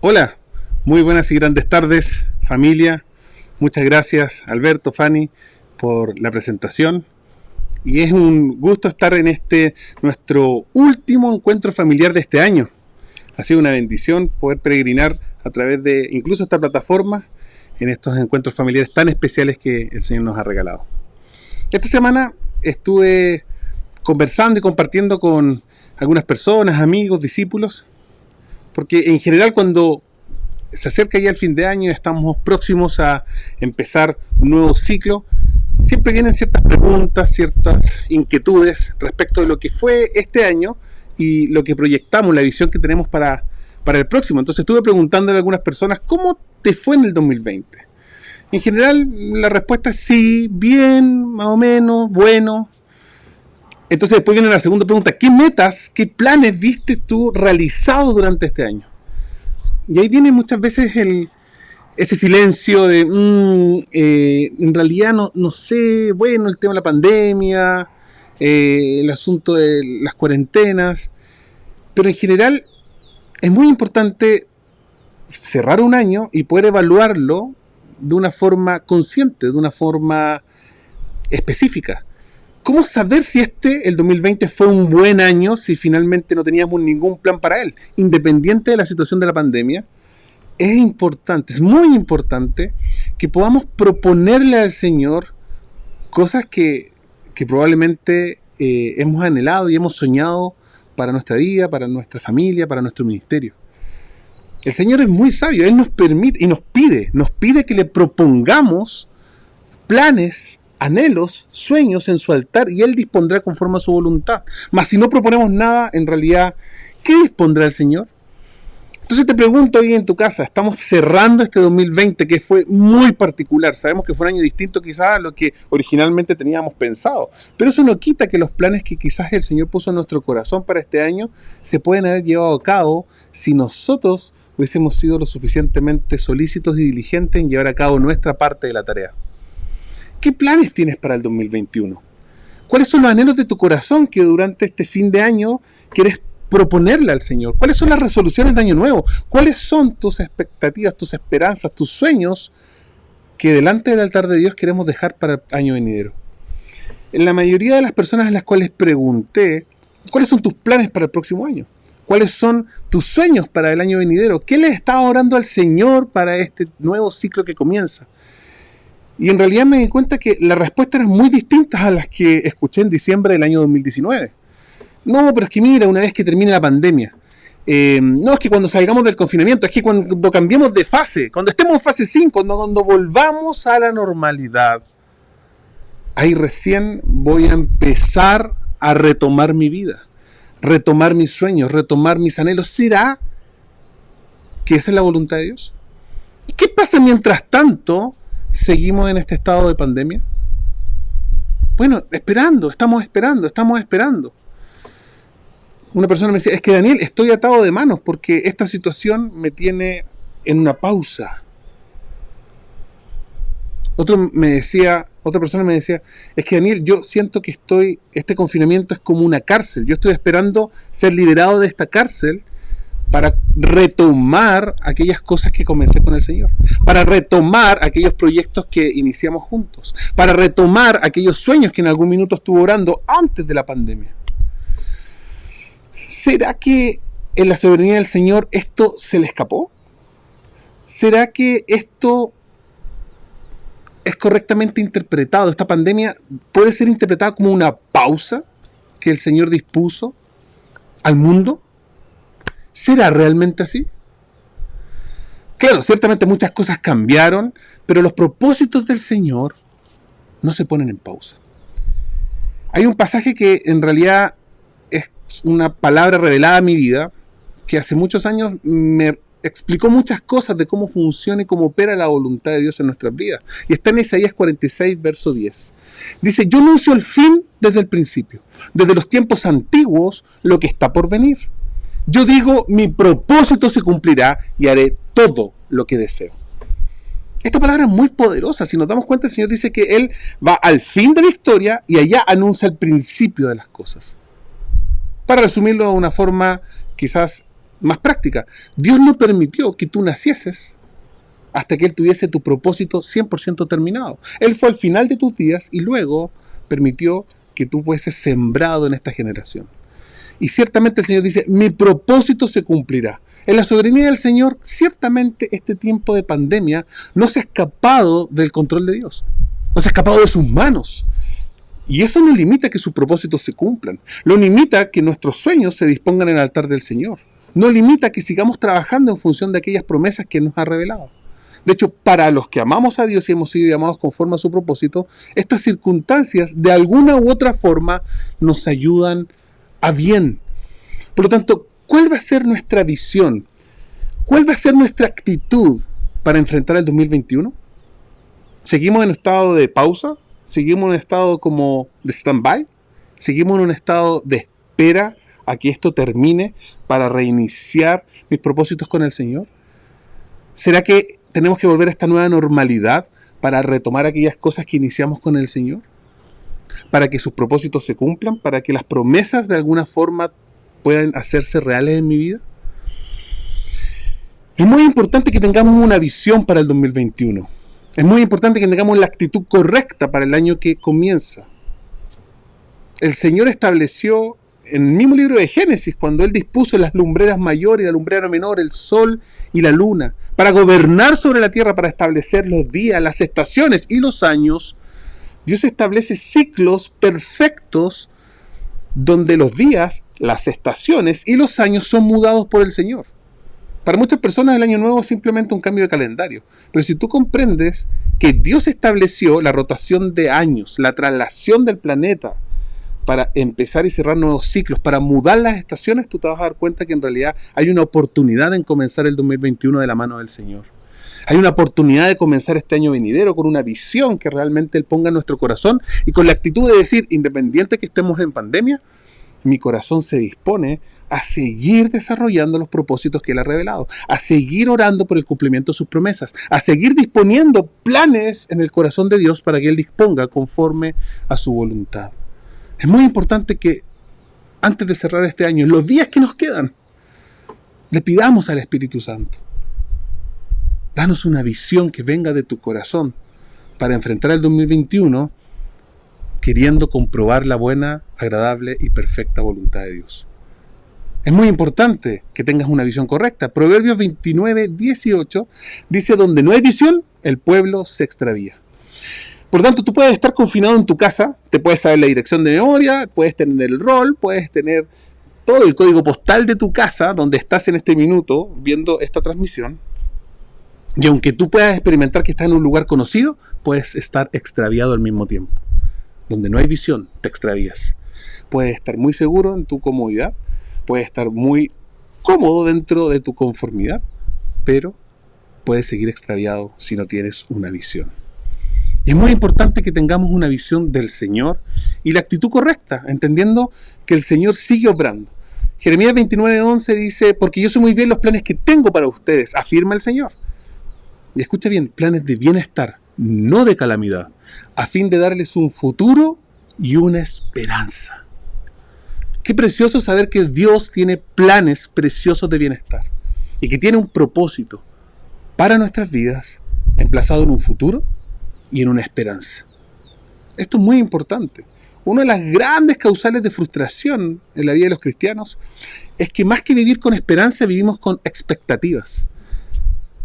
Hola, muy buenas y grandes tardes, familia. Muchas gracias, Alberto, Fanny, por la presentación. Y es un gusto estar en nuestro último encuentro familiar de este año. Ha sido una bendición poder peregrinar a través de incluso esta plataforma en estos encuentros familiares tan especiales que el Señor nos ha regalado. Esta semana estuve conversando y compartiendo con algunas personas, amigos, discípulos, porque en general cuando se acerca ya el fin de año y estamos próximos a empezar un nuevo ciclo, siempre vienen ciertas preguntas, ciertas inquietudes respecto de lo que fue este año y lo que proyectamos, la visión que tenemos para el próximo. Entonces estuve preguntándole a algunas personas, ¿cómo te fue en el 2020? En general la respuesta es sí, bien, más o menos, bueno. Entonces después viene la segunda pregunta, ¿qué metas, qué planes viste tú realizados durante este año? Y ahí viene muchas veces ese silencio de, en realidad no sé, bueno, el tema de la pandemia, el asunto de las cuarentenas, pero en general es muy importante cerrar un año y poder evaluarlo de una forma consciente, de una forma específica. ¿Cómo saber si el 2020 fue un buen año si finalmente no teníamos ningún plan para él? Independiente de la situación de la pandemia, es importante, es muy importante que podamos proponerle al Señor cosas que probablemente hemos anhelado y hemos soñado para nuestra vida, para nuestra familia, para nuestro ministerio. El Señor es muy sabio, Él nos permite y nos pide que le propongamos planes, anhelos, sueños en su altar y Él dispondrá conforme a su voluntad. Mas si no proponemos nada, en realidad, ¿qué dispondrá el Señor? Entonces te pregunto hoy en tu casa, estamos cerrando este 2020 que fue muy particular, sabemos que fue un año distinto quizás a lo que originalmente teníamos pensado, pero eso no quita que los planes que quizás el Señor puso en nuestro corazón para este año se pueden haber llevado a cabo si nosotros hubiésemos sido lo suficientemente solícitos y diligentes en llevar a cabo nuestra parte de la tarea. ¿Qué planes tienes para el 2021? ¿Cuáles son los anhelos de tu corazón que durante este fin de año quieres proponerle al Señor? ¿Cuáles son las resoluciones de año nuevo? ¿Cuáles son tus expectativas, tus esperanzas, tus sueños que delante del altar de Dios queremos dejar para el año venidero? En la mayoría de las personas a las cuales pregunté, ¿cuáles son tus planes para el próximo año? ¿Cuáles son tus sueños para el año venidero? ¿Qué le estás orando al Señor para este nuevo ciclo que comienza? Y en realidad me di cuenta que las respuestas eran muy distintas a las que escuché en diciembre del año 2019. No, pero es que mira, una vez que termine la pandemia. No, es que cuando salgamos del confinamiento, es que cuando cambiemos de fase, cuando estemos en fase 5, cuando volvamos a la normalidad, ahí recién voy a empezar a retomar mi vida, retomar mis sueños, retomar mis anhelos. ¿Será que esa es la voluntad de Dios? ¿Qué pasa mientras tanto seguimos en este estado de pandemia? Bueno, estamos esperando. Una persona me decía, es que Daniel, estoy atado de manos porque esta situación me tiene en una pausa. Otra persona me decía, es que Daniel, yo siento que este confinamiento es como una cárcel. Yo estoy esperando ser liberado de esta cárcel para retomar aquellas cosas que comencé con el Señor, para retomar aquellos proyectos que iniciamos juntos, para retomar aquellos sueños que en algún minuto estuve orando antes de la pandemia. ¿Será que en la soberanía del Señor esto se le escapó? ¿Será que esto es correctamente interpretado? ¿Esta pandemia puede ser interpretada como una pausa que el Señor dispuso al mundo? ¿Será realmente así? Claro, ciertamente muchas cosas cambiaron, pero los propósitos del Señor no se ponen en pausa. Hay un pasaje que en realidad es una palabra revelada a mi vida, que hace muchos años me explicó muchas cosas de cómo funciona y cómo opera la voluntad de Dios en nuestras vidas. Y está en Isaías 46, verso 10. Dice, yo anuncio el fin desde el principio, desde los tiempos antiguos, lo que está por venir. Yo digo, mi propósito se cumplirá y haré todo lo que deseo. Esta palabra es muy poderosa. Si nos damos cuenta, el Señor dice que Él va al fin de la historia y allá anuncia el principio de las cosas. Para resumirlo de una forma quizás más práctica. Dios no permitió que tú nacieses hasta que Él tuviese tu propósito 100% terminado. Él fue al final de tus días y luego permitió que tú fueses sembrado en esta generación. Y ciertamente el Señor dice, mi propósito se cumplirá. En la soberanía del Señor, ciertamente este tiempo de pandemia no se ha escapado del control de Dios. No se ha escapado de sus manos. Y eso no limita que sus propósitos se cumplan. Lo limita que nuestros sueños se dispongan en el altar del Señor. No limita que sigamos trabajando en función de aquellas promesas que nos ha revelado. De hecho, para los que amamos a Dios y hemos sido llamados conforme a su propósito, estas circunstancias de alguna u otra forma nos ayudan a bien. Por lo tanto, ¿cuál va a ser nuestra visión? ¿Cuál va a ser nuestra actitud para enfrentar el 2021? ¿Seguimos en un estado de pausa? ¿Seguimos en un estado como de stand-by? ¿Seguimos en un estado de espera a que esto termine para reiniciar mis propósitos con el Señor? ¿Será que tenemos que volver a esta nueva normalidad para retomar aquellas cosas que iniciamos con el Señor? Para que sus propósitos se cumplan, para que las promesas de alguna forma puedan hacerse reales en mi vida. Es muy importante que tengamos una visión para el 2021. Es muy importante que tengamos la actitud correcta para el año que comienza. El Señor estableció en el mismo libro de Génesis, cuando Él dispuso las lumbreras mayor y la lumbrera menor, el sol y la luna, para gobernar sobre la tierra, para establecer los días, las estaciones y los años. Dios establece ciclos perfectos donde los días, las estaciones y los años son mudados por el Señor. Para muchas personas el año nuevo es simplemente un cambio de calendario. Pero si tú comprendes que Dios estableció la rotación de años, la traslación del planeta, para empezar y cerrar nuevos ciclos, para mudar las estaciones, tú te vas a dar cuenta que en realidad hay una oportunidad en comenzar el 2021 de la mano del Señor. Hay una oportunidad de comenzar este año venidero con una visión que realmente Él ponga en nuestro corazón y con la actitud de decir, independiente que estemos en pandemia, mi corazón se dispone a seguir desarrollando los propósitos que Él ha revelado, a seguir orando por el cumplimiento de sus promesas, a seguir disponiendo planes en el corazón de Dios para que Él disponga conforme a su voluntad. Es muy importante que antes de cerrar este año, en los días que nos quedan, le pidamos al Espíritu Santo, danos una visión que venga de tu corazón para enfrentar el 2021 queriendo comprobar la buena, agradable y perfecta voluntad de Dios. Es muy importante que tengas una visión correcta. Proverbios 29:18 dice, donde no hay visión, el pueblo se extravía. Por tanto, tú puedes estar confinado en tu casa, te puedes saber la dirección de memoria, puedes tener el rol, puedes tener todo el código postal de tu casa, donde estás en este minuto viendo esta transmisión. Y aunque tú puedas experimentar que estás en un lugar conocido, puedes estar extraviado al mismo tiempo. Donde no hay visión, te extravías. Puedes estar muy seguro en tu comodidad, puedes estar muy cómodo dentro de tu conformidad, pero puedes seguir extraviado si no tienes una visión. Es muy importante que tengamos una visión del Señor y la actitud correcta, entendiendo que el Señor sigue obrando. Jeremías 29:11 dice, porque yo sé muy bien los planes que tengo para ustedes, afirma el Señor. Y escucha bien, planes de bienestar, no de calamidad, a fin de darles un futuro y una esperanza. Qué precioso saber que Dios tiene planes preciosos de bienestar y que tiene un propósito para nuestras vidas emplazado en un futuro y en una esperanza. Esto es muy importante. Una de las grandes causales de frustración en la vida de los cristianos es que más que vivir con esperanza, vivimos con expectativas.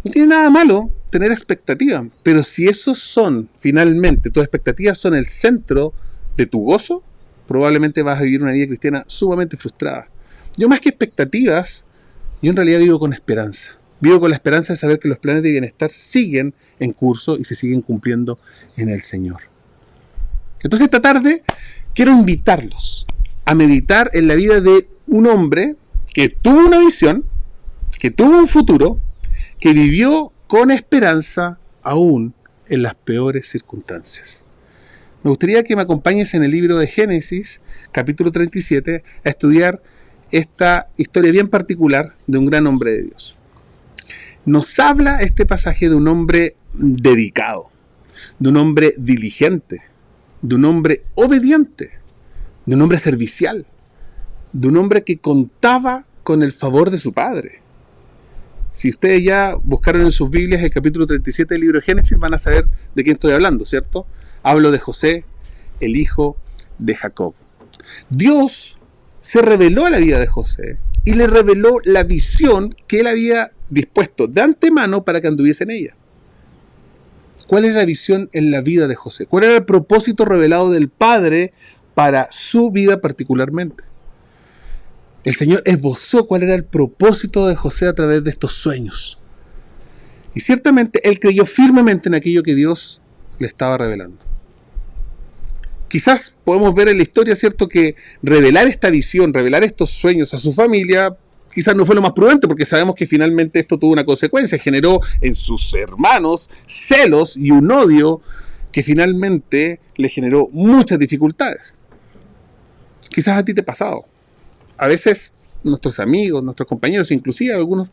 No tiene nada malo tener expectativas, pero si esos son, finalmente, tus expectativas son el centro de tu gozo, probablemente vas a vivir una vida cristiana sumamente frustrada. Yo más que expectativas, yo en realidad vivo con esperanza. Vivo con la esperanza de saber que los planes de bienestar siguen en curso y se siguen cumpliendo en el Señor. Entonces esta tarde quiero invitarlos a meditar en la vida de un hombre que tuvo una visión, que tuvo un futuro, que vivió con esperanza aún en las peores circunstancias. Me gustaría que me acompañes en el libro de Génesis, capítulo 37, a estudiar esta historia bien particular de un gran hombre de Dios. Nos habla este pasaje de un hombre dedicado, de un hombre diligente, de un hombre obediente, de un hombre servicial, de un hombre que contaba con el favor de su padre. Si ustedes ya buscaron en sus Biblias el capítulo 37 del libro de Génesis, van a saber de quién estoy hablando, ¿cierto? Hablo de José, el hijo de Jacob. Dios se reveló a la vida de José y le reveló la visión que él había dispuesto de antemano para que anduviese en ella. ¿Cuál es la visión en la vida de José? ¿Cuál era el propósito revelado del Padre para su vida particularmente? El Señor esbozó cuál era el propósito de José a través de estos sueños. Y ciertamente él creyó firmemente en aquello que Dios le estaba revelando. Quizás podemos ver en la historia, ¿cierto?, que revelar esta visión, revelar estos sueños a su familia, quizás no fue lo más prudente, porque sabemos que finalmente esto tuvo una consecuencia, generó en sus hermanos celos y un odio que finalmente le generó muchas dificultades. Quizás a ti te ha pasado. A veces nuestros amigos, nuestros compañeros, inclusive algunos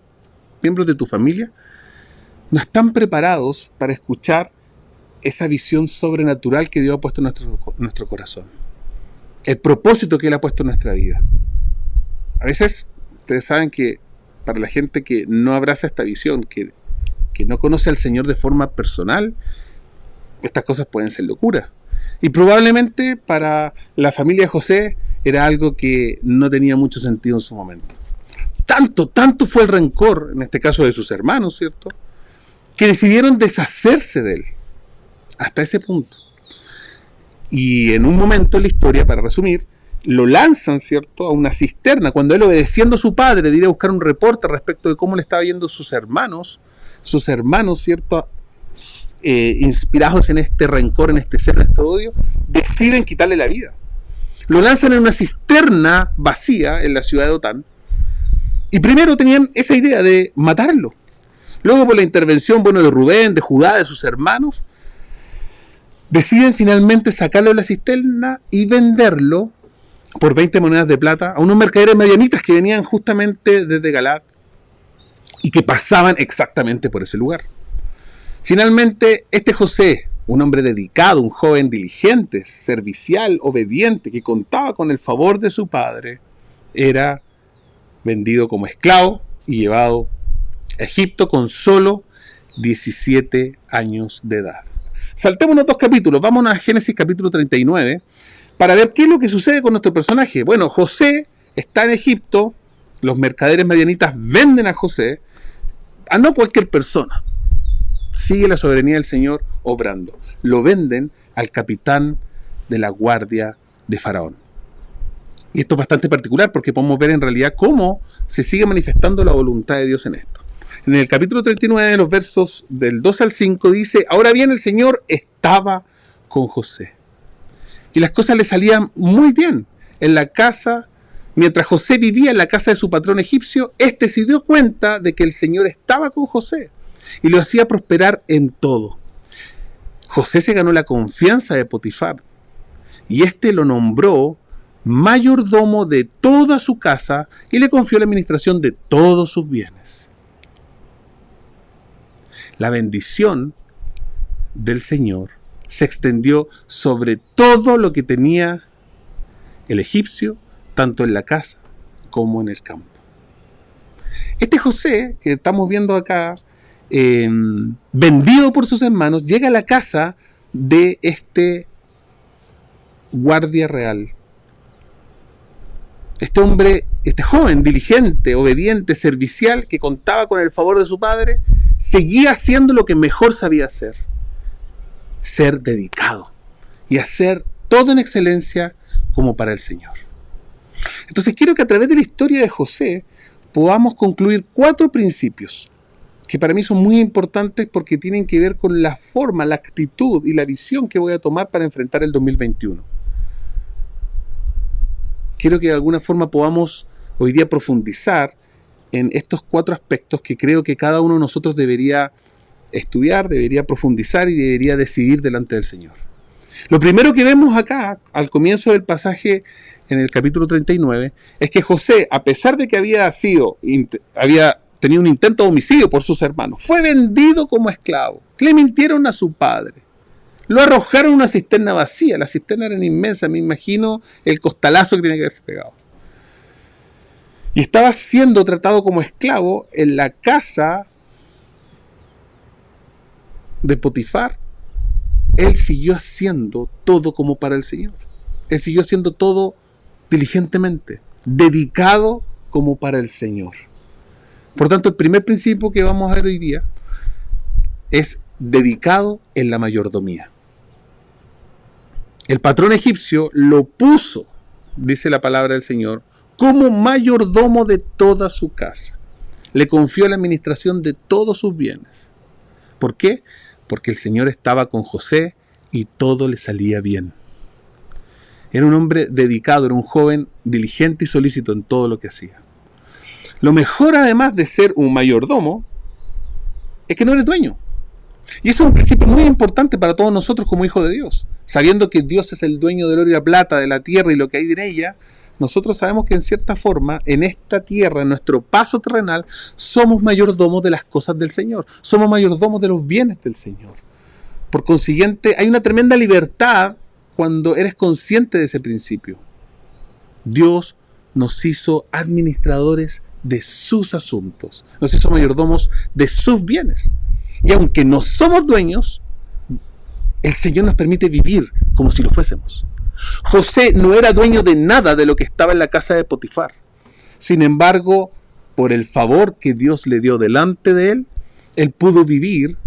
miembros de tu familia, no están preparados para escuchar esa visión sobrenatural que Dios ha puesto en nuestro corazón. El propósito que Él ha puesto en nuestra vida. A veces, ustedes saben que para la gente que no abraza esta visión, que no conoce al Señor de forma personal, estas cosas pueden ser locura. Y probablemente para la familia de José era algo que no tenía mucho sentido en su momento. Tanto fue el rencor, en este caso de sus hermanos, ¿cierto?, que decidieron deshacerse de él. Hasta ese punto. Y en un momento en la historia, para resumir, lo lanzan, ¿cierto?, a una cisterna, cuando él, obedeciendo a su padre de ir a buscar un reporte respecto de cómo le estaba yendo sus hermanos, ¿cierto?, inspirados en este rencor, en este celo, en este odio, deciden quitarle la vida. Lo lanzan en una cisterna vacía en la ciudad de Dotán, y primero tenían esa idea de matarlo. Luego, por la intervención, de Rubén, de Judá, de sus hermanos, deciden finalmente sacarlo de la cisterna y venderlo por 20 monedas de plata a unos mercaderes madianitas que venían justamente desde Galaad y que pasaban exactamente por ese lugar. Finalmente, este José, un hombre dedicado, un joven diligente, servicial, obediente, que contaba con el favor de su padre, era vendido como esclavo y llevado a Egipto con solo 17 años de edad. Saltémonos 2 capítulos, vamos a Génesis capítulo 39, para ver qué es lo que sucede con nuestro personaje. Bueno, José está en Egipto, los mercaderes madianitas venden a José, a no cualquier persona. Sigue la soberanía del Señor obrando. Lo venden al capitán de la guardia de Faraón. Y esto es bastante particular porque podemos ver en realidad cómo se sigue manifestando la voluntad de Dios en esto. En el capítulo 39, los versos del 2 al 5, dice: ahora bien, el Señor estaba con José. Y las cosas le salían muy bien. En la casa, mientras José vivía en la casa de su patrón egipcio, éste se dio cuenta de que el Señor estaba con José y lo hacía prosperar en todo. José se ganó la confianza de Potifar y éste lo nombró mayordomo de toda su casa y le confió la administración de todos sus bienes. La bendición del Señor se extendió sobre todo lo que tenía el egipcio, tanto en la casa como en el campo. Este José, que estamos viendo acá, vendido por sus hermanos, llega a la casa de este guardia real. Este hombre, este joven, diligente, obediente, servicial, que contaba con el favor de su padre, seguía haciendo lo que mejor sabía hacer: ser dedicado y hacer todo en excelencia como para el Señor. Entonces quiero que a través de la historia de José podamos concluir 4 principios que para mí son muy importantes porque tienen que ver con la forma, la actitud y la visión que voy a tomar para enfrentar el 2021. Quiero que de alguna forma podamos hoy día profundizar en estos 4 aspectos que creo que cada uno de nosotros debería estudiar, debería profundizar y debería decidir delante del Señor. Lo primero que vemos acá, al comienzo del pasaje en el capítulo 39, es que José, a pesar de que había tenido un intento de homicidio por sus hermanos, fue vendido como esclavo. Le mintieron a su padre. Lo arrojaron a una cisterna vacía. La cisterna era inmensa, me imagino el costalazo que tiene que haberse pegado. y estaba siendo tratado como esclavo en la casa de Potifar, él siguió haciendo todo como para el Señor. Él siguió haciendo todo diligentemente, dedicado como para el Señor. Por tanto, el primer principio que vamos a ver hoy día es dedicado en la mayordomía. El patrón egipcio lo puso, dice la palabra del Señor, como mayordomo de toda su casa. Le confió la administración de todos sus bienes. ¿Por qué? Porque el Señor estaba con José y todo le salía bien. Era un hombre dedicado, era un joven diligente y solícito en todo lo que hacía. Lo mejor, además de ser un mayordomo, es que no eres dueño. Y eso es un principio muy importante para todos nosotros como hijos de Dios. Sabiendo que Dios es el dueño del oro y la plata, de la tierra y lo que hay en ella, nosotros sabemos que en cierta forma, en esta tierra, en nuestro paso terrenal, somos mayordomos de las cosas del Señor. Somos mayordomos de los bienes del Señor. Por consiguiente, hay una tremenda libertad cuando eres consciente de ese principio. Dios nos hizo administradores de sus asuntos. Nos hizo mayordomos de sus bienes. Y aunque no somos dueños, el Señor nos permite vivir como si lo fuésemos. José no era dueño de nada de lo que estaba en la casa de Potifar. Sin embargo, por el favor que Dios le dio delante de él, él pudo vivir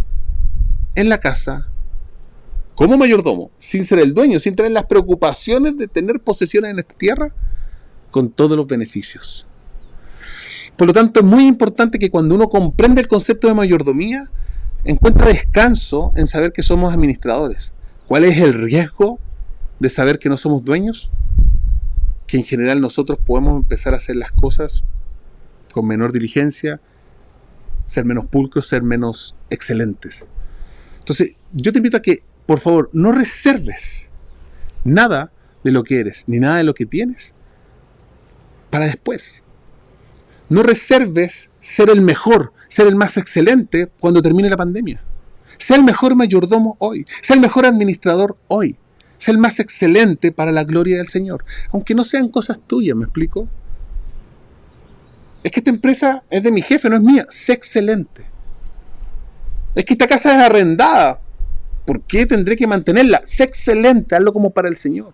en la casa como mayordomo, sin ser el dueño, sin tener las preocupaciones de tener posesiones en esta tierra, con todos los beneficios. Por lo tanto, es muy importante que cuando uno comprende el concepto de mayordomía, encuentra descanso en saber que somos administradores. ¿Cuál es el riesgo de saber que no somos dueños? Que en general nosotros podemos empezar a hacer las cosas con menor diligencia, ser menos pulcros, ser menos excelentes. Entonces, yo te invito a que, por favor, no reserves nada de lo que eres, ni nada de lo que tienes, para después. No reserves ser el mejor, ser el más excelente cuando termine la pandemia. Sé el mejor mayordomo hoy. Sé el mejor administrador hoy. Sé el más excelente para la gloria del Señor. Aunque no sean cosas tuyas, ¿me explico? Es que esta empresa es de mi jefe, no es mía. Sé excelente. Es que esta casa es arrendada. ¿Por qué tendré que mantenerla? Sé excelente, hazlo como para el Señor.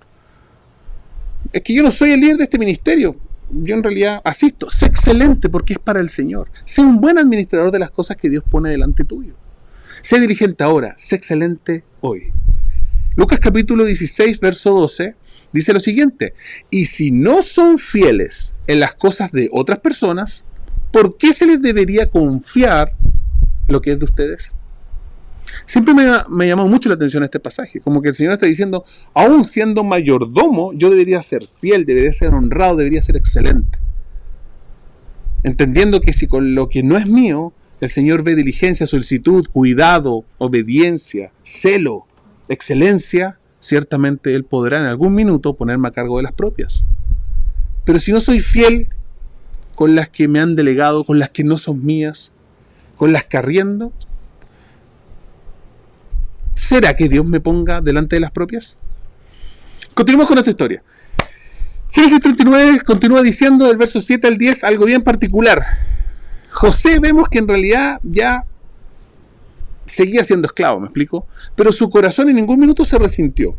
Es que yo no soy el líder de este ministerio. Yo en realidad asisto. Sé excelente porque es para el Señor. Sé un buen administrador de las cosas que Dios pone delante tuyo. Sé diligente ahora, sé excelente hoy. Lucas capítulo 16, verso 12, dice lo siguiente: y si no son fieles en las cosas de otras personas, ¿por qué se les debería confiar lo que es de ustedes? Siempre me llamó mucho la atención este pasaje, como que el Señor está diciendo, aún siendo mayordomo, yo debería ser fiel, debería ser honrado, debería ser excelente. Entendiendo que si con lo que no es mío, el Señor ve diligencia, solicitud, cuidado, obediencia, celo, excelencia, ciertamente Él podrá en algún minuto ponerme a cargo de las propias. Pero si no soy fiel con las que me han delegado, con las que no son mías, con las que arriendo, ¿será que Dios me ponga delante de las propias? Continuemos con esta historia. Génesis 39 continúa diciendo del verso 7 al 10 algo bien particular. José vemos que en realidad ya seguía siendo esclavo, ¿me explico? Pero su corazón en ningún minuto se resintió.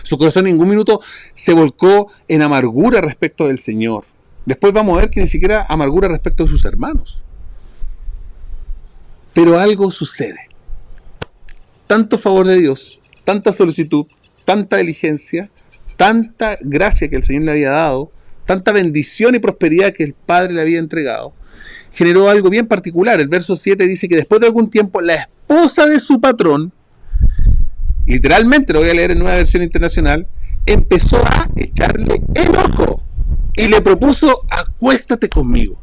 Su corazón en ningún minuto se volcó en amargura respecto del Señor. Después vamos a ver que ni siquiera amargura respecto de sus hermanos. Pero algo sucede. Tanto favor de Dios, tanta solicitud, tanta diligencia, tanta gracia que el Señor le había dado, tanta bendición y prosperidad que el Padre le había entregado, generó algo bien particular. El verso 7 dice que después de algún tiempo la esposa de su patrón, literalmente lo voy a leer en Nueva Versión Internacional, empezó a echarle enojo y le propuso, acuéstate conmigo.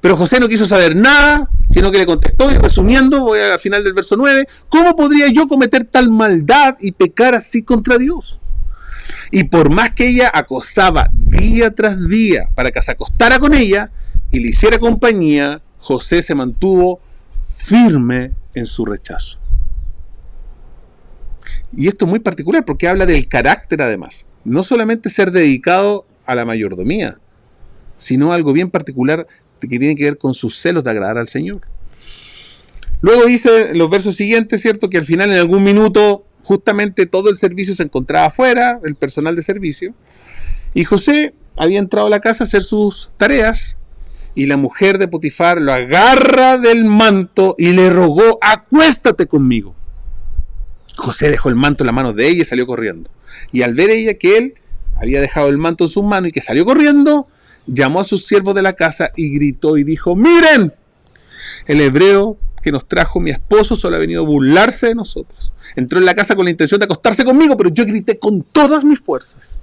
Pero José no quiso saber nada, sino que le contestó, y resumiendo, voy al final del verso 9, ¿cómo podría yo cometer tal maldad y pecar así contra Dios? Y por más que ella acosaba día tras día para que se acostara con ella y le hiciera compañía, José se mantuvo firme en su rechazo. Y esto es muy particular porque habla del carácter además. No solamente ser dedicado a la mayordomía, sino algo bien particular que tiene que ver con sus celos de agradar al Señor. Luego dice en los versos siguientes, ¿cierto?, que al final en algún minuto justamente todo el servicio se encontraba afuera, el personal de servicio, y José había entrado a la casa a hacer sus tareas, y la mujer de Potifar lo agarra del manto y le rogó: acuéstate conmigo. José dejó el manto en las manos de ella y salió corriendo. Y al ver ella que él había dejado el manto en sus manos y que salió corriendo, llamó a sus siervos de la casa y gritó y dijo: miren, el hebreo que nos trajo mi esposo solo ha venido a burlarse de nosotros. Entró en la casa con la intención de acostarse conmigo, pero yo grité con todas mis fuerzas.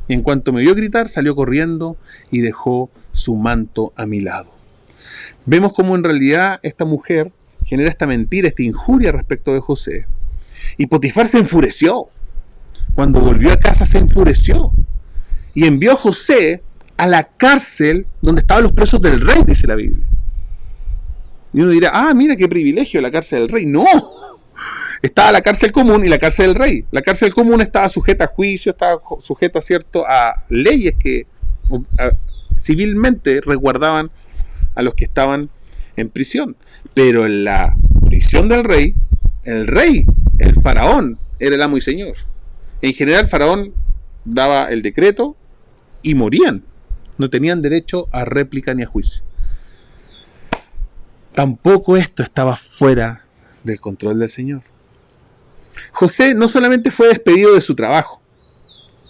Y en cuanto me vio gritar, salió corriendo y dejó su manto a mi lado. Vemos cómo en realidad esta mujer genera esta mentira, esta injuria respecto de José. Y Potifar se enfureció. Cuando volvió a casa se enfureció. Y envió a José a la cárcel donde estaban los presos del rey, dice la Biblia. Y uno dirá: ah, mira qué privilegio, la cárcel del rey. No, estaba la cárcel común y la cárcel del rey. La cárcel común estaba sujeta a juicio, estaba sujeta, ¿cierto?, a leyes que civilmente resguardaban a los que estaban en prisión. Pero en la prisión del rey, el faraón, era el amo y señor. En general, el faraón daba el decreto y morían. No tenían derecho a réplica ni a juicio. Tampoco esto estaba fuera del control del Señor. José no solamente fue despedido de su trabajo,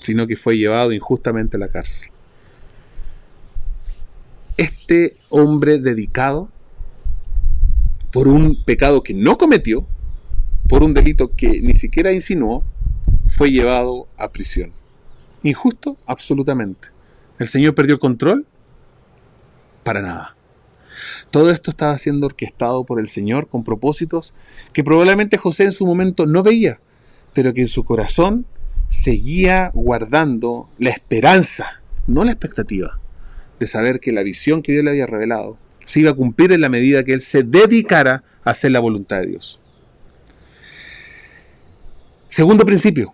sino que fue llevado injustamente a la cárcel. Este hombre dedicado, por un pecado que no cometió, por un delito que ni siquiera insinuó, fue llevado a prisión. Injusto, absolutamente. ¿El Señor perdió el control? Para nada. Todo esto estaba siendo orquestado por el Señor con propósitos que probablemente José en su momento no veía, pero que en su corazón seguía guardando la esperanza, no la expectativa, de saber que la visión que Dios le había revelado se iba a cumplir en la medida que él se dedicara a hacer la voluntad de Dios. Segundo principio: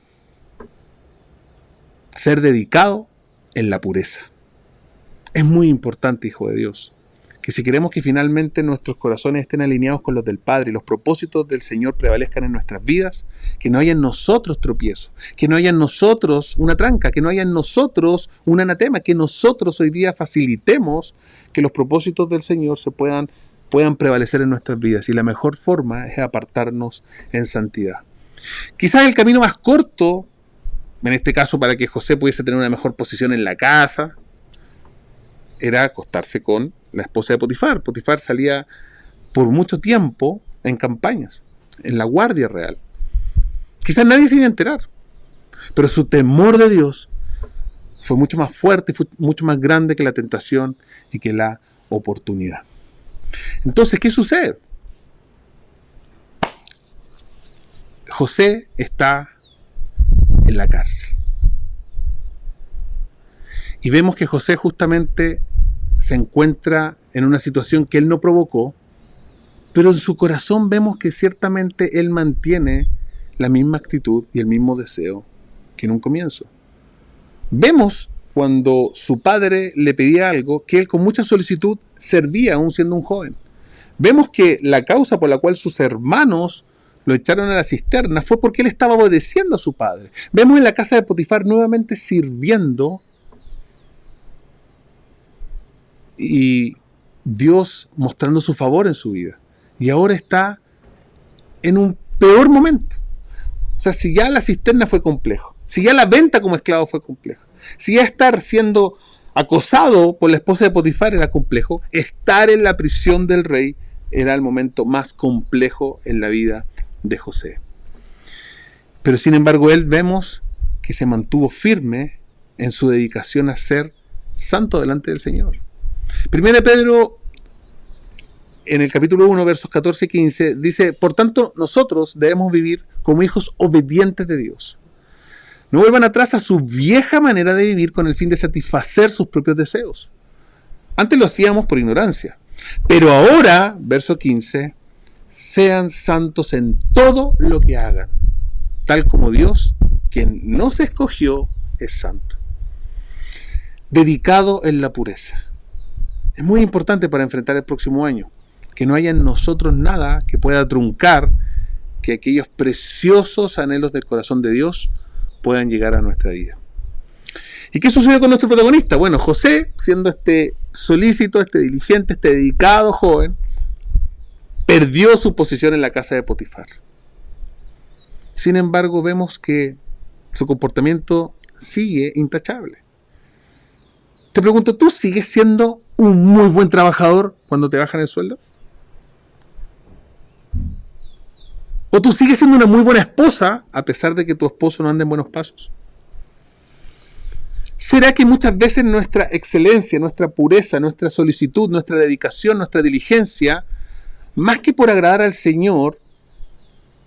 ser dedicado en la pureza. Es muy importante, hijo de Dios, que si queremos que finalmente nuestros corazones estén alineados con los del Padre y los propósitos del Señor prevalezcan en nuestras vidas, que no haya en nosotros tropiezo, que no haya en nosotros una tranca, que no haya en nosotros un anatema, que nosotros hoy día facilitemos que los propósitos del Señor se puedan prevalecer en nuestras vidas. Y la mejor forma es apartarnos en santidad. Quizás el camino más corto, en este caso para que José pudiese tener una mejor posición en la casa, era acostarse con la esposa de Potifar. Potifar salía por mucho tiempo en campañas, en la guardia real. Quizás nadie se iba a enterar, pero su temor de Dios fue mucho más fuerte, fue mucho más grande que la tentación y que la oportunidad. Entonces, ¿qué sucede? José está en la cárcel. Y vemos que José justamente se encuentra en una situación que él no provocó, pero en su corazón vemos que ciertamente él mantiene la misma actitud y el mismo deseo que en un comienzo. Vemos cuando su padre le pedía algo, que él con mucha solicitud servía aún siendo un joven. Vemos que la causa por la cual sus hermanos lo echaron a la cisterna fue porque él estaba obedeciendo a su padre. Vemos en la casa de Potifar nuevamente sirviendo, y Dios mostrando su favor en su vida. Y ahora está en un peor momento. O sea, si ya la cisterna fue complejo, si ya la venta como esclavo fue complejo, si ya estar siendo acosado por la esposa de Potifar era complejo, estar en la prisión del rey era el momento más complejo en la vida de José. Pero sin embargo, él vemos que se mantuvo firme en su dedicación a ser santo delante del Señor. Primera de Pedro, en el capítulo 1, versos 14 y 15, dice: por tanto, nosotros debemos vivir como hijos obedientes de Dios. No vuelvan atrás a su vieja manera de vivir con el fin de satisfacer sus propios deseos. Antes lo hacíamos por ignorancia, pero ahora, verso 15, sean santos en todo lo que hagan, tal como Dios, quien nos escogió, es santo. dedicado en la pureza. Es muy importante para enfrentar el próximo año, que no haya en nosotros nada que pueda truncar que aquellos preciosos anhelos del corazón de Dios puedan llegar a nuestra vida. ¿Y qué sucedió con nuestro protagonista? Bueno, José, siendo este solícito, este diligente, este dedicado joven, perdió su posición en la casa de Potifar. Sin embargo, vemos que su comportamiento sigue intachable. Te pregunto, ¿tú sigues siendo un muy buen trabajador cuando te bajan el sueldo? ¿O tú sigues siendo una muy buena esposa a pesar de que tu esposo no ande en buenos pasos? ¿Será que muchas veces nuestra excelencia, nuestra pureza, nuestra solicitud, nuestra dedicación, nuestra diligencia, más que por agradar al Señor,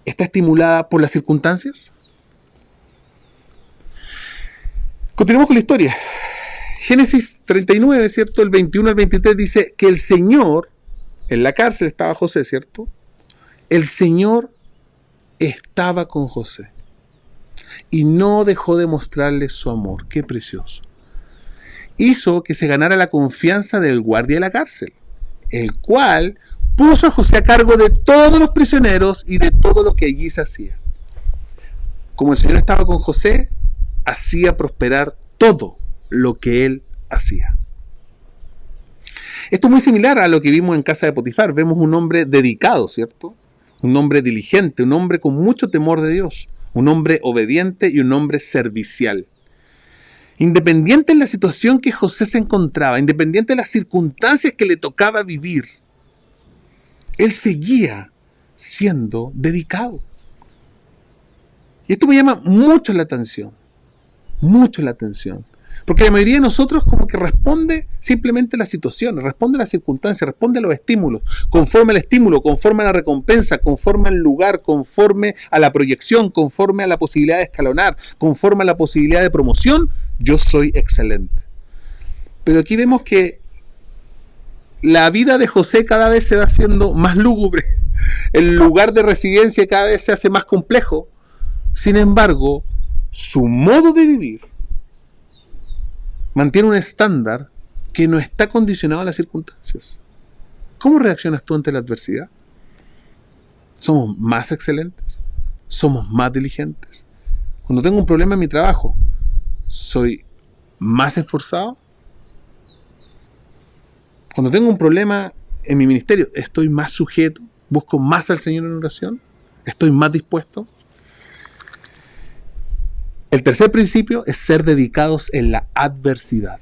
está estimulada por las circunstancias? Continuemos con la historia. Génesis 39, ¿cierto? El 21 al 23 dice que el Señor, en la cárcel estaba José, ¿cierto? El Señor estaba con José y no dejó de mostrarle su amor. ¡Qué precioso! Hizo que se ganara la confianza del guardia de la cárcel, el cual puso a José a cargo de todos los prisioneros y de todo lo que allí se hacía. Como el Señor estaba con José, hacía prosperar todo lo que él hacía. Esto es muy similar a lo que vimos en casa de Potifar. Vemos un hombre dedicado, ¿cierto? Un hombre diligente, un hombre con mucho temor de Dios, un hombre obediente y un hombre servicial. Independiente de la situación que José se encontraba, independiente de las circunstancias que le tocaba vivir, él seguía siendo dedicado. Y esto me llama mucho la atención, porque la mayoría de nosotros como que responde simplemente a las situaciones, responde a las circunstancias, responde a los estímulos, conforme al estímulo, conforme a la recompensa, conforme al lugar, conforme a la proyección, conforme a la posibilidad de escalonar, conforme a la posibilidad de promoción, yo soy excelente. Pero aquí vemos que la vida de José cada vez se va haciendo más lúgubre, el lugar de residencia cada vez se hace más complejo. Sin embargo, su modo de vivir mantiene un estándar que no está condicionado a las circunstancias. ¿Cómo reaccionas tú ante la adversidad? ¿Somos más excelentes? ¿Somos más diligentes? Cuando tengo un problema en mi trabajo, ¿soy más esforzado? Cuando tengo un problema en mi ministerio, ¿estoy más sujeto? ¿Busco más al Señor en oración? ¿Estoy más dispuesto? El tercer principio es ser dedicados en la adversidad.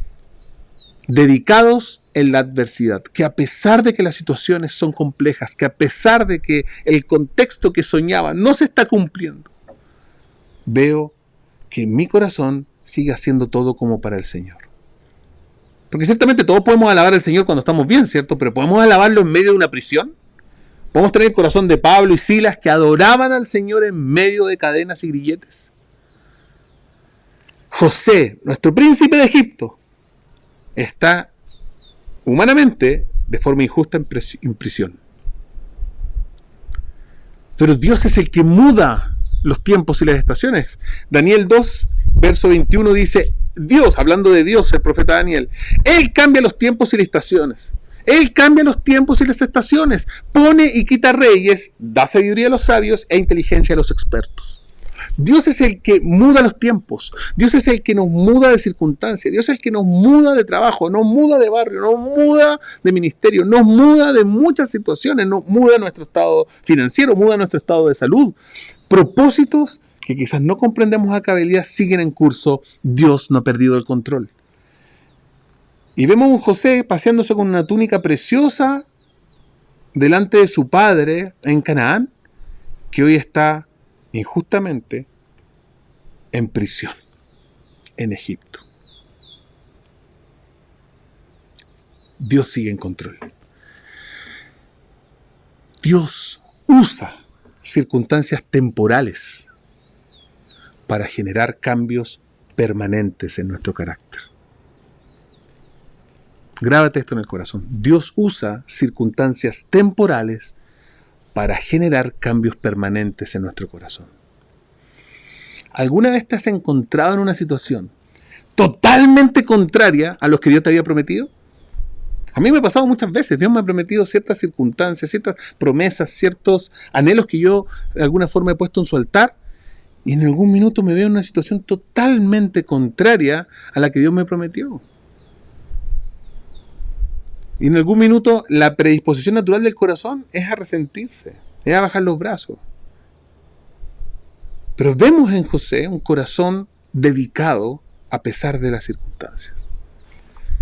Dedicados en la adversidad. Que a pesar de que las situaciones son complejas, que a pesar de que el contexto que soñaba no se está cumpliendo, veo que mi corazón sigue haciendo todo como para el Señor. Porque ciertamente todos podemos alabar al Señor cuando estamos bien, ¿cierto? Pero ¿podemos alabarlo en medio de una prisión? ¿Podemos tener el corazón de Pablo y Silas que adoraban al Señor en medio de cadenas y grilletes? José, nuestro príncipe de Egipto, está humanamente de forma injusta en prisión. Pero Dios es el que muda los tiempos y las estaciones. Daniel 2, verso 21 dice, Dios, hablando de Dios, el profeta Daniel, Él cambia los tiempos y las estaciones. Él cambia los tiempos y las estaciones. Pone y quita reyes, da sabiduría a los sabios e inteligencia a los expertos. Dios es el que muda los tiempos. Dios es el que nos muda de circunstancias. Dios es el que nos muda de trabajo, nos muda de barrio, nos muda de ministerio, nos muda de muchas situaciones, nos muda nuestro estado financiero, muda nuestro estado de salud. Propósitos que quizás no comprendemos a cabalidad siguen en curso. Dios no ha perdido el control. Y vemos a un José paseándose con una túnica preciosa delante de su padre en Canaán, que hoy está injustamente en prisión en Egipto. Dios sigue en control. Dios usa circunstancias temporales para generar cambios permanentes en nuestro carácter. Grábate esto en el corazón. Dios usa circunstancias temporales para generar cambios permanentes en nuestro corazón. ¿Alguna vez te has encontrado en una situación totalmente contraria a los que Dios te había prometido? A mí me ha pasado muchas veces. Dios me ha prometido ciertas circunstancias, ciertas promesas, ciertos anhelos que yo de alguna forma he puesto en su altar, y en algún minuto me veo en una situación totalmente contraria a la que Dios me prometió. Y en algún minuto la predisposición natural del corazón es a resentirse, es a bajar los brazos. Pero vemos en José un corazón dedicado a pesar de las circunstancias.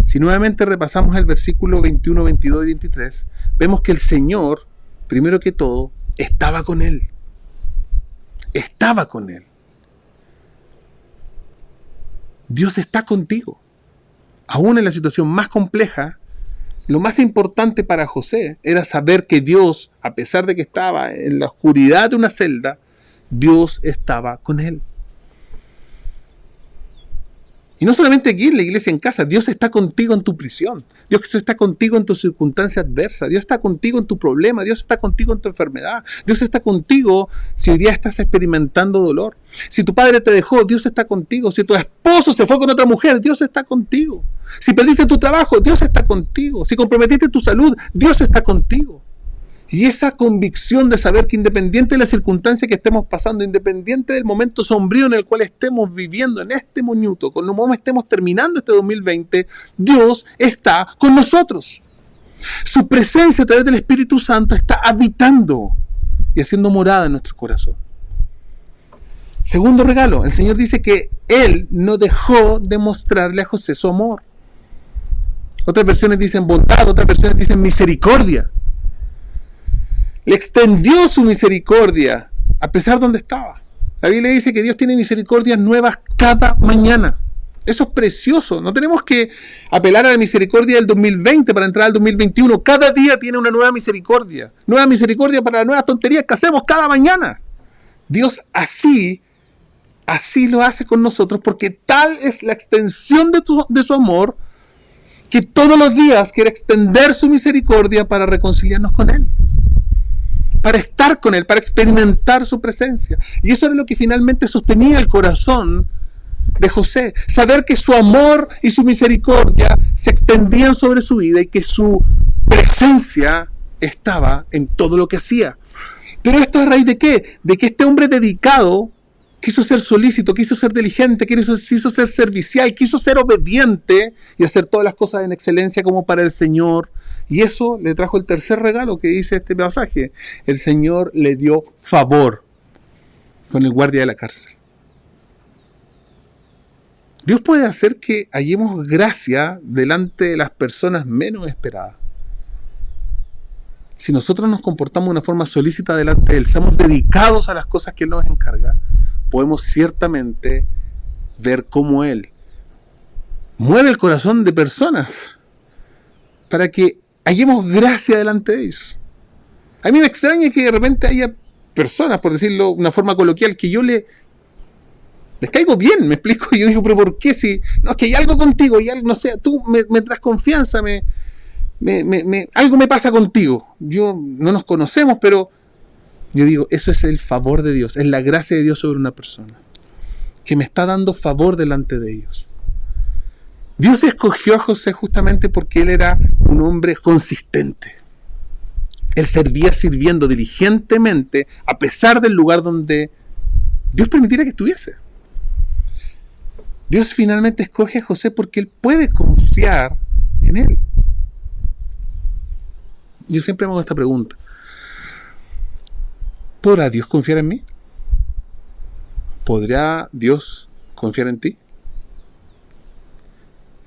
Si nuevamente repasamos el versículo 21, 22 y 23, vemos que el Señor, primero que todo, estaba con él. Estaba con él. Dios está contigo. Aún en la situación más compleja, lo más importante para José era saber que Dios, a pesar de que estaba en la oscuridad de una celda, Dios estaba con él. Y no solamente aquí en la iglesia, en casa, Dios está contigo en tu prisión, Dios está contigo en tu circunstancia adversa, Dios está contigo en tu problema, Dios está contigo en tu enfermedad, Dios está contigo si hoy día estás experimentando dolor. Si tu padre te dejó, Dios está contigo. Si tu esposo se fue con otra mujer, Dios está contigo. Si perdiste tu trabajo, Dios está contigo. Si comprometiste tu salud, Dios está contigo. Y esa convicción de saber que independiente de la circunstancia que estemos pasando, independiente del momento sombrío en el cual estemos viviendo en este minuto, con cómo estemos terminando este 2020, Dios está con nosotros. Su presencia a través del Espíritu Santo está habitando y haciendo morada en nuestro corazón. Segundo regalo, el Señor dice que Él no dejó de mostrarle a José su amor. Otras versiones dicen bondad, otras versiones dicen misericordia. Le extendió su misericordia a pesar de donde estaba. La Biblia dice que Dios tiene misericordias nuevas cada mañana. Eso es precioso. No tenemos que apelar a la misericordia del 2020 para entrar al 2021. Cada día tiene una nueva misericordia. Nueva misericordia para las nuevas tonterías que hacemos cada mañana. Dios así lo hace con nosotros, porque tal es la extensión de su amor, que todos los días quiere extender su misericordia para reconciliarnos con Él, para estar con Él, para experimentar su presencia. Y eso era lo que finalmente sostenía el corazón de José. Saber que su amor y su misericordia se extendían sobre su vida y que su presencia estaba en todo lo que hacía. Pero esto a raíz de ¿qué? De que este hombre dedicado quiso ser solícito, quiso ser diligente, quiso ser servicial, quiso ser obediente y hacer todas las cosas en excelencia como para el Señor. Y eso le trajo el tercer regalo que dice este pasaje. El Señor le dio favor con el guardia de la cárcel. Dios puede hacer que hallemos gracia delante de las personas menos esperadas. Si nosotros nos comportamos de una forma solícita delante de Él, somos dedicados a las cosas que Él nos encarga, podemos ciertamente ver cómo Él mueve el corazón de personas para que hallemos gracia delante de ellos. A mí me extraña que de repente haya personas, por decirlo de una forma coloquial, que yo les caigo bien, me explico, y yo digo, pero ¿por qué? Si no, es que hay algo contigo, y algo, no sé, tú me traes confianza, algo me pasa contigo. No nos conocemos, pero yo digo, eso es el favor de Dios, es la gracia de Dios sobre una persona, que me está dando favor delante de ellos. Dios escogió a José justamente porque él era un hombre consistente. Él servía sirviendo diligentemente a pesar del lugar donde Dios permitiera que estuviese. Dios finalmente escoge a José porque él puede confiar en él. Yo siempre me hago esta pregunta. ¿Podrá Dios confiar en mí? ¿Podrá Dios confiar en ti?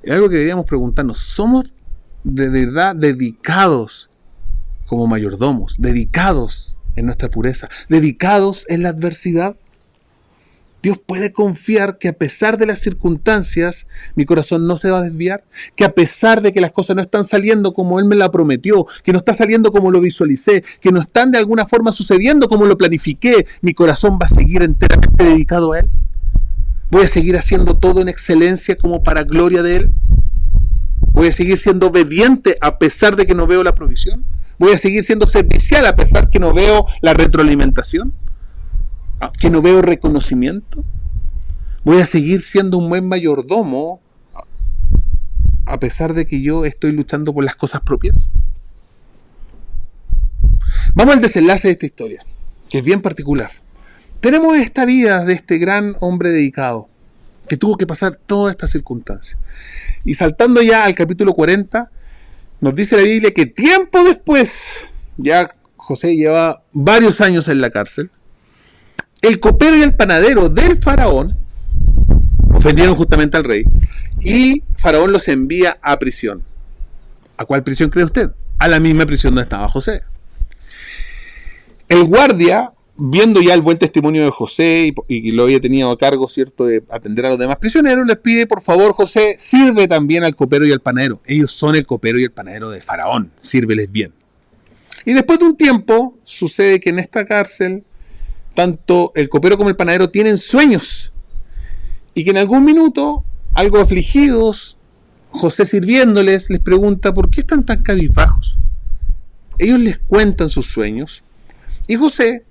Es algo que deberíamos preguntarnos. ¿Somos de verdad dedicados como mayordomos, dedicados en nuestra pureza, dedicados en la adversidad? Dios puede confiar que a pesar de las circunstancias, mi corazón no se va a desviar, que a pesar de que las cosas no están saliendo como Él me la prometió, que no está saliendo como lo visualicé, que no están de alguna forma sucediendo como lo planifiqué, mi corazón va a seguir enteramente dedicado a Él. Voy a seguir haciendo todo en excelencia como para gloria de Él. Voy a seguir siendo obediente a pesar de que no veo la provisión. Voy a seguir siendo servicial a pesar que no veo la retroalimentación, que no veo reconocimiento. Voy a seguir siendo un buen mayordomo a pesar de que yo estoy luchando por las cosas propias? Vamos al desenlace de esta historia, que es bien particular. Tenemos esta vida de este gran hombre dedicado, que tuvo que pasar todas estas circunstancias. Y saltando ya al capítulo 40, nos dice la Biblia que tiempo después, ya José lleva varios años en la cárcel, el copero y el panadero del faraón ofendieron justamente al rey y Faraón los envía a prisión. ¿A cuál prisión cree usted? A la misma prisión donde estaba José. El guardia, viendo ya el buen testimonio de José y lo había tenido a cargo, ¿cierto?, de atender a los demás prisioneros, les pide, por favor, José, sirve también al copero y al panadero. Ellos son el copero y el panadero de Faraón, sírveles bien. Y después de un tiempo, sucede que en esta cárcel, tanto el copero como el panadero tienen sueños. Y que en algún minuto, algo afligidos, José sirviéndoles, les pregunta ¿por qué están tan cabizbajos? Ellos les cuentan sus sueños y José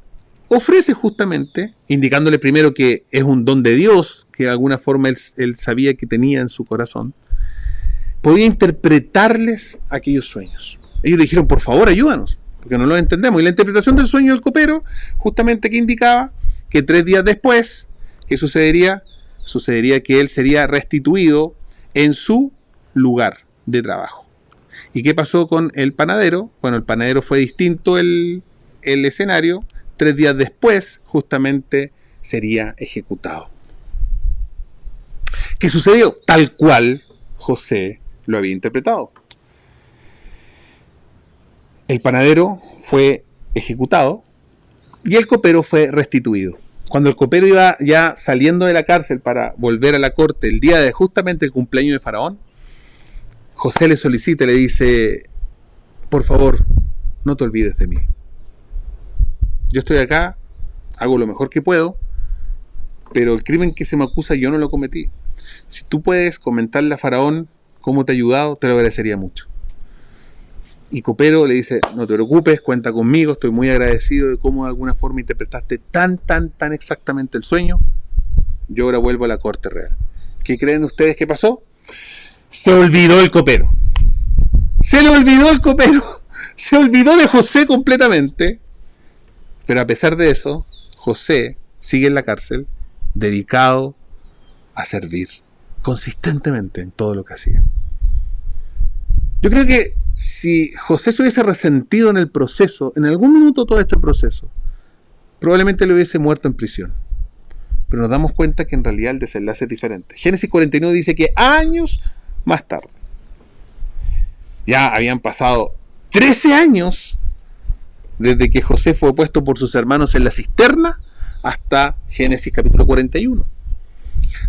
ofrece justamente, indicándole primero que es un don de Dios, que de alguna forma él sabía que tenía en su corazón, podía interpretarles aquellos sueños. Ellos le dijeron, por favor, ayúdanos, porque no lo entendemos. Y la interpretación del sueño del copero, justamente que indicaba que 3 días después, ¿qué sucedería? Sucedería que él sería restituido en su lugar de trabajo. ¿Y qué pasó con el panadero? Bueno, el panadero fue distinto el escenario. 3 días después, justamente, sería ejecutado. ¿Qué sucedió? Tal cual José lo había interpretado. El panadero fue ejecutado y el copero fue restituido. Cuando el copero iba ya saliendo de la cárcel para volver a la corte el día de justamente el cumpleaños de Faraón, José le solicita, le dice, por favor, no te olvides de mí. Yo estoy acá, hago lo mejor que puedo, pero el crimen que se me acusa yo no lo cometí. Si tú puedes comentarle a Faraón cómo te he ayudado, te lo agradecería mucho. Y copero le dice, no te preocupes, cuenta conmigo, estoy muy agradecido de cómo de alguna forma interpretaste tan exactamente el sueño. Yo ahora vuelvo a la corte real. ¿Qué creen ustedes que pasó? Se olvidó el copero. Se le olvidó el copero. Se olvidó de José completamente. Pero a pesar de eso, José sigue en la cárcel, dedicado a servir consistentemente en todo lo que hacía. Yo creo que si José se hubiese resentido en el proceso, en algún minuto todo este proceso, probablemente le hubiese muerto en prisión. Pero nos damos cuenta que en realidad el desenlace es diferente. Génesis 49 dice que años más tarde, ya habían pasado 13 años desde que José fue puesto por sus hermanos en la cisterna hasta Génesis capítulo 41.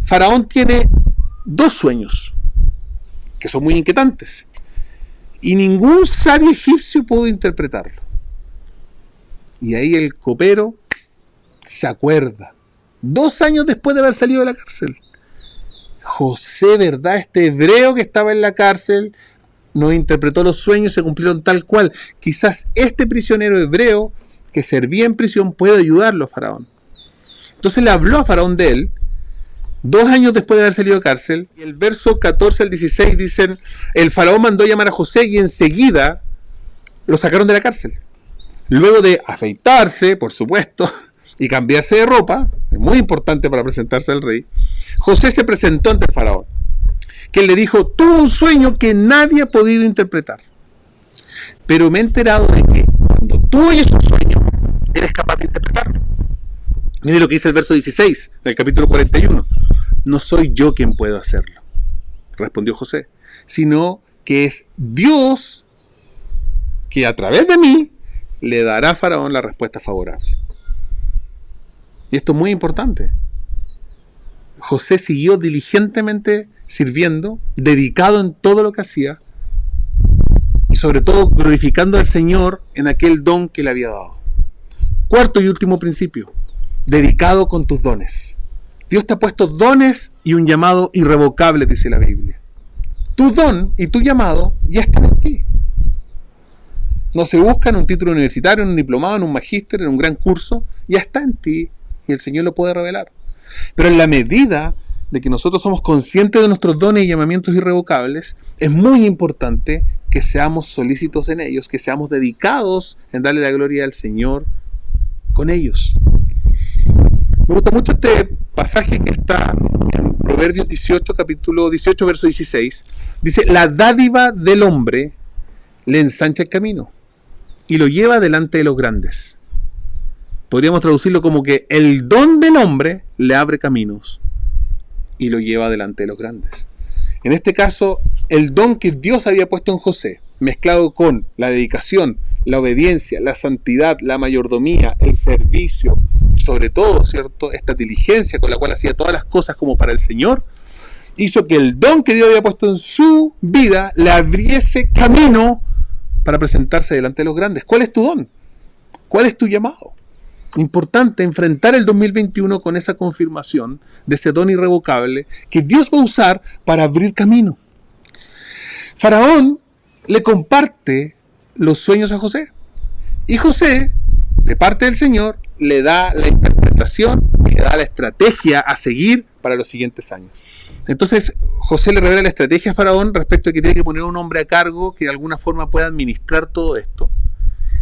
Faraón tiene 2 sueños que son muy inquietantes. Y ningún sabio egipcio pudo interpretarlo. Y ahí el copero se acuerda. 2 años después de haber salido de la cárcel. José, ¿verdad? Este hebreo que estaba en la cárcel nos interpretó los sueños, se cumplieron tal cual. Quizás este prisionero hebreo que servía en prisión puede ayudarlo a Faraón. Entonces le habló a Faraón de él. 2 años después de haber salido de cárcel, y el verso 14 al 16 dicen, el faraón mandó llamar a José y enseguida lo sacaron de la cárcel. Luego de afeitarse, por supuesto, y cambiarse de ropa, es muy importante para presentarse al rey, José se presentó ante el faraón, que le dijo, tuve un sueño que nadie ha podido interpretar, pero me he enterado de que cuando tú oyes un sueño, eres capaz de interpretarlo. Mire lo que dice el verso 16 del capítulo 41. No soy yo quien puedo hacerlo, respondió José, sino que es Dios que a través de mí le dará a Faraón la respuesta favorable. Y esto es muy importante. José siguió diligentemente sirviendo, dedicado en todo lo que hacía y sobre todo glorificando al Señor en aquel don que le había dado. 4º y último principio, dedicado con tus dones. Dios te ha puesto dones y un llamado irrevocable, dice la Biblia. Tu don y tu llamado ya están en ti. No se busca en un título universitario, en un diplomado, en un magíster, en un gran curso. Ya está en ti y el Señor lo puede revelar. Pero en la medida de que nosotros somos conscientes de nuestros dones y llamamientos irrevocables, es muy importante que seamos solícitos en ellos, que seamos dedicados en darle la gloria al Señor con ellos. Me gusta mucho este pasaje que está en Proverbios 18, capítulo 18, verso 16. Dice, la dádiva del hombre le ensancha el camino y lo lleva delante de los grandes. Podríamos traducirlo como que el don del hombre le abre caminos y lo lleva delante de los grandes. En este caso, el don que Dios había puesto en José, mezclado con la dedicación, la obediencia, la santidad, la mayordomía, el servicio, sobre todo, ¿cierto?, esta diligencia con la cual hacía todas las cosas como para el Señor, hizo que el don que Dios había puesto en su vida le abriese camino para presentarse delante de los grandes. ¿Cuál es tu don? ¿Cuál es tu llamado? Importante enfrentar el 2021 con esa confirmación de ese don irrevocable que Dios va a usar para abrir camino. Faraón le comparte los sueños a José. Y José, de parte del Señor, le da la interpretación y le da la estrategia a seguir para los siguientes años. Entonces, José le revela la estrategia a Faraón respecto a que tiene que poner un hombre a cargo que de alguna forma pueda administrar todo esto.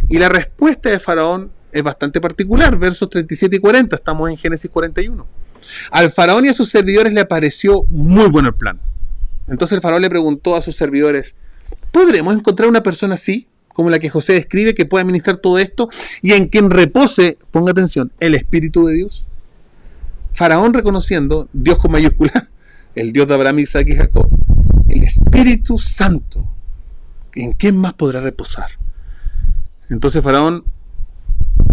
Y la respuesta de Faraón es bastante particular, versos 37 y 40, estamos en Génesis 41. Al faraón y a sus servidores le pareció muy bueno el plan. Entonces el faraón le preguntó a sus servidores, ¿podremos encontrar una persona así, como la que José describe, que pueda administrar todo esto y en quien repose, ponga atención, el Espíritu de Dios? Faraón, reconociendo, Dios con mayúscula, el Dios de Abraham, Isaac y Jacob, el Espíritu Santo, ¿en quién más podrá reposar? Entonces Faraón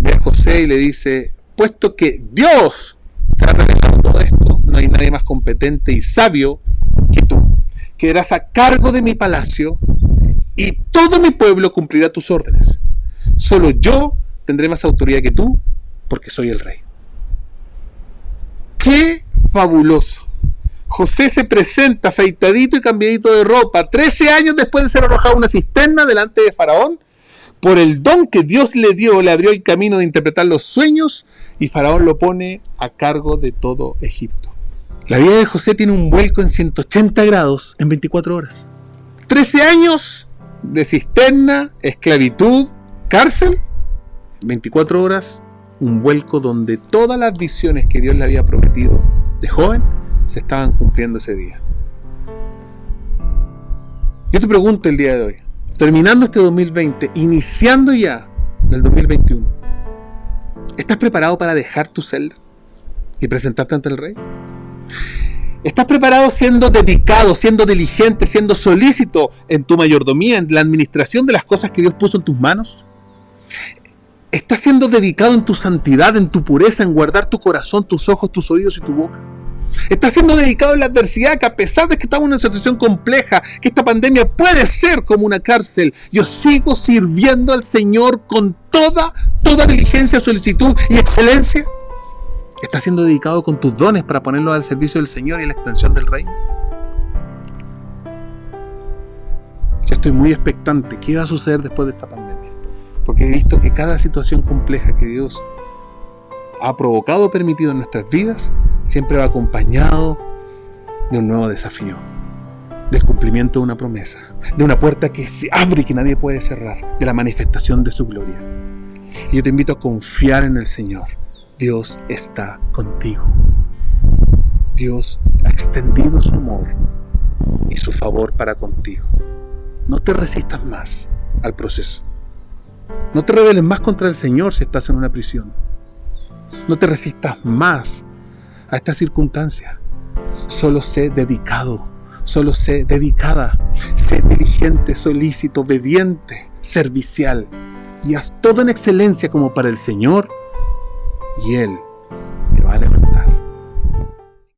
ve a José y le dice, puesto que Dios te ha revelado todo esto, no hay nadie más competente y sabio que tú. Quedarás a cargo de mi palacio y todo mi pueblo cumplirá tus órdenes. Solo yo tendré más autoridad que tú, porque soy el rey. ¡Qué fabuloso! José se presenta afeitadito y cambiadito de ropa, 13 años después de ser arrojado a una cisterna delante de Faraón. Por el don que Dios le dio, le abrió el camino de interpretar los sueños y Faraón lo pone a cargo de todo Egipto. La vida de José tiene un vuelco en 180 grados en 24 horas. 13 años de cisterna, esclavitud, cárcel. 24 horas, un vuelco donde todas las visiones que Dios le había prometido de joven se estaban cumpliendo ese día. Yo te pregunto el día de hoy, terminando este 2020, iniciando ya el 2021, ¿estás preparado para dejar tu celda y presentarte ante el Rey? ¿Estás preparado siendo dedicado, siendo diligente, siendo solícito en tu mayordomía, en la administración de las cosas que Dios puso en tus manos? ¿Estás siendo dedicado en tu santidad, en tu pureza, en guardar tu corazón, tus ojos, tus oídos y tu boca? ¿Estás siendo dedicado en la adversidad, que a pesar de que estamos en una situación compleja, que esta pandemia puede ser como una cárcel, yo sigo sirviendo al Señor con toda diligencia, solicitud y excelencia? ¿Estás siendo dedicado con tus dones para ponerlos al servicio del Señor y la extensión del reino? Yo estoy muy expectante. ¿Qué va a suceder después de esta pandemia? Porque he visto que cada situación compleja que Dios ha provocado o permitido en nuestras vidas siempre va acompañado de un nuevo desafío, del cumplimiento de una promesa, de una puerta que se abre y que nadie puede cerrar, de la manifestación de su gloria. Y yo te invito a confiar en el Señor. Dios está contigo. Dios ha extendido su amor y su favor para contigo. No te resistas más al proceso. No te rebeles más contra el Señor si estás en una prisión. No te resistas más a esta circunstancia. Solo sé dedicado, solo sé dedicada, sé diligente, solícito, obediente, servicial, y haz todo en excelencia como para el Señor, y Él te va a levantar.